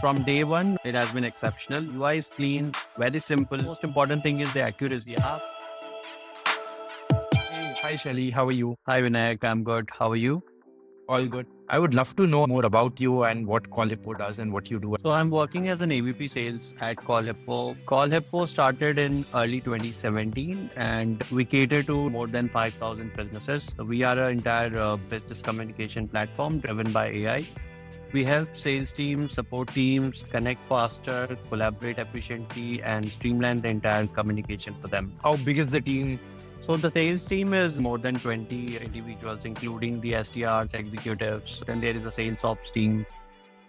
From day one, it has been exceptional. UI is clean, very simple. Most important thing is the accuracy. Hey, hi Shelly, how are you? Hi Vinayak, I'm good. How are you? All good. I would love to know more about you and what Call Hippo does and what you do. So I'm working as an AVP sales at Call Hippo. Call Hippo started in early 2017 and we cater to more than 5,000 businesses. We are an entire business communication platform driven by AI. We help sales teams, support teams, connect faster, collaborate efficiently, and streamline the entire communication for them. How big is the team? So the sales team is more than 20 individuals, including the SDRs, executives. Then there is a sales ops team,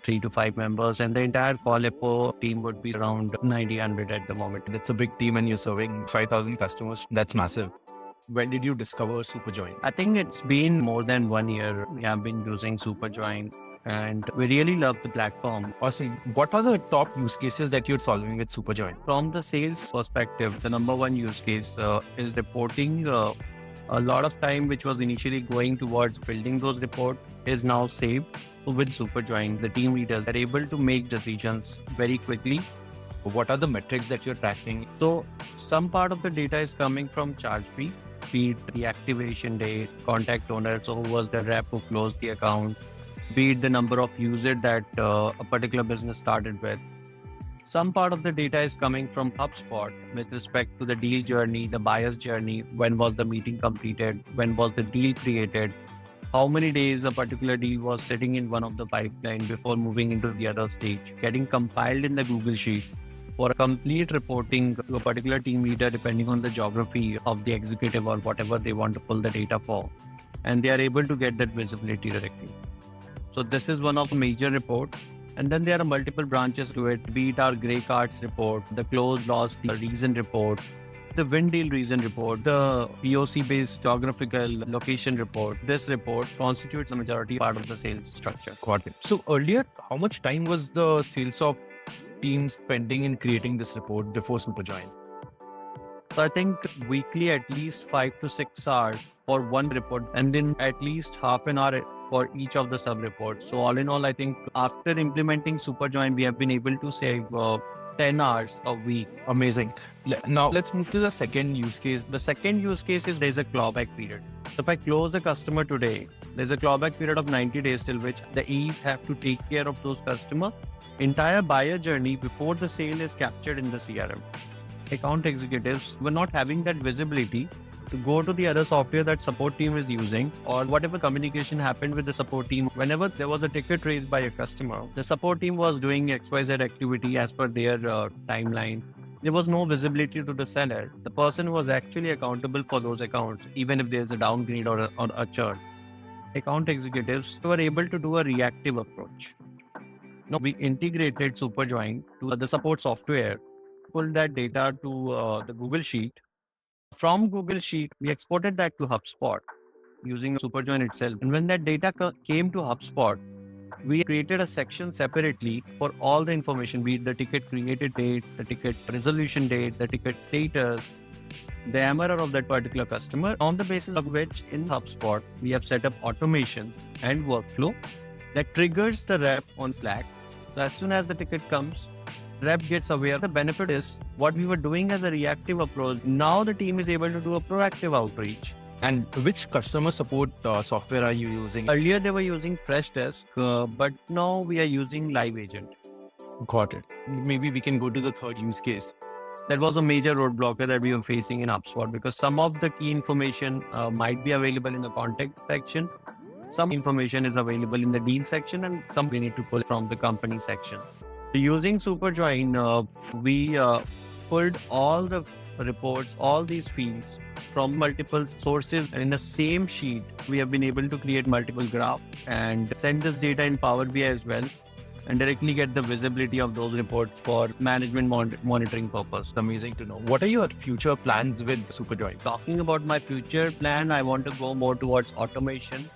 3 to 5 members, and the entire Call Hippo team would be around 90-100 at the moment. That's a big team and you're serving 5,000 customers. That's massive. When did you discover Superjoin? I think it's been more than 1 year. We have been using Superjoin and we really love the platform. Awesome. What are the top use cases that you're solving with Superjoin? From the sales perspective, the number one use case is reporting. A lot of time which was initially going towards building those reports is now saved. So with Superjoin, the team leaders are able to make decisions very quickly. What are the metrics that you're tracking? So some part of the data is coming from ChargeBee, be it the activation date, contact owner, so who was the rep who closed the account, be it the number of users that a particular business started with. Some part of the data is coming from HubSpot with respect to the deal journey, the buyer's journey, when was the meeting completed, when was the deal created, how many days a particular deal was sitting in one of the pipeline before moving into the other stage, getting compiled in the Google Sheet for a complete reporting to a particular team leader depending on the geography of the executive or whatever they want to pull the data for. And they are able to get that visibility directly. So this is one of the major reports. And then there are multiple branches to it, be it our gray cards report, the close loss, the reason report, the win deal reason report, the POC based geographical location report. This report constitutes the majority part of the sales structure. Got it. So earlier, how much time was the sales of teams spending in creating this report before Superjoin? So I think weekly at least 5 to 6 hours for one report, and then at least half an hour for each of the sub reports. So all in all, I think after implementing Superjoin, we have been able to save 10 hours a week. Amazing. Now let's move to the second use case. The second use case is there's a clawback period. So if I close a customer today, there's a clawback period of 90 days till which the AEs have to take care of those customers. Entire buyer journey before the sale is captured in the CRM. Account executives were not having that visibility to go to the other software that support team is using, or whatever communication happened with the support team. Whenever there was a ticket raised by a customer, the support team was doing XYZ activity as per their timeline. There was no visibility to the seller. The person who was actually accountable for those accounts, even if there's a downgrade or a churn. Account executives were able to do a reactive approach. Now we integrated Superjoin to the support software, pulled that data to the Google Sheet. From Google Sheet, we exported that to HubSpot using Superjoin itself. And when that data came to HubSpot, we created a section separately for all the information, be it the ticket created date, the ticket resolution date, the ticket status, the MRR of that particular customer, on the basis of which in HubSpot, we have set up automations and workflow that triggers the rep on Slack. So as soon as the ticket comes, rep gets aware. The benefit is what we were doing as a reactive approach. Now the team is able to do a proactive outreach. And which customer support software are you using? Earlier they were using Freshdesk, but now we are using Live Agent. Got it. Maybe we can go to the third use case. That was a major roadblocker that we were facing in HubSpot because some of the key information might be available in the contact section. Some information is available in the deal section and some we need to pull from the company section. Using Superjoin, we pulled all the reports, all these fields from multiple sources, and in the same sheet, we have been able to create multiple graphs and send this data in Power BI as well, and directly get the visibility of those reports for management monitoring purpose. Amazing to know. What are your future plans with Superjoin? Talking about my future plan, I want to go more towards automation.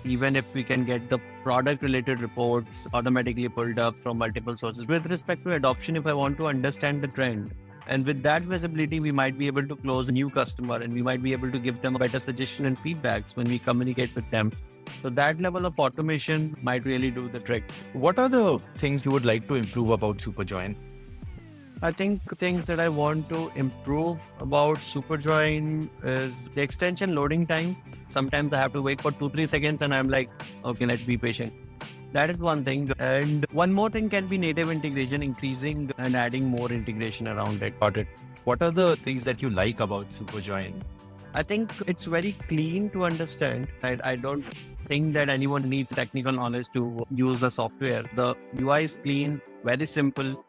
Even if we can get the product related reports automatically pulled up from multiple sources. With respect to adoption, if I want to understand the trend, and with that visibility, we might be able to close a new customer and we might be able to give them a better suggestion and feedbacks when we communicate with them So that level of automation might really do the trick. What are the things you would like to improve about Superjoin? I think things that I want to improve about Superjoin is the extension loading time. Sometimes I have to wait for 2-3 seconds and I'm like, okay, let's be patient. That is one thing. And one more thing can be native integration, increasing and adding more integration around it. Got it. What are the things that you like about Superjoin? I think it's very clean to understand. I don't think that anyone needs technical knowledge to use the software. The UI is clean, very simple.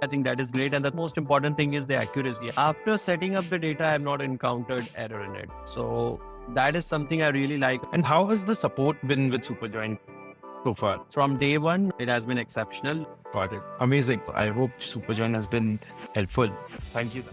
I think that is great. And the most important thing is the accuracy. After setting up the data, I have not encountered error in it. So that is something I really like. And how has the support been with Superjoin so far? From day one, it has been exceptional. Got it. Amazing. I hope Superjoin has been helpful. Thank you.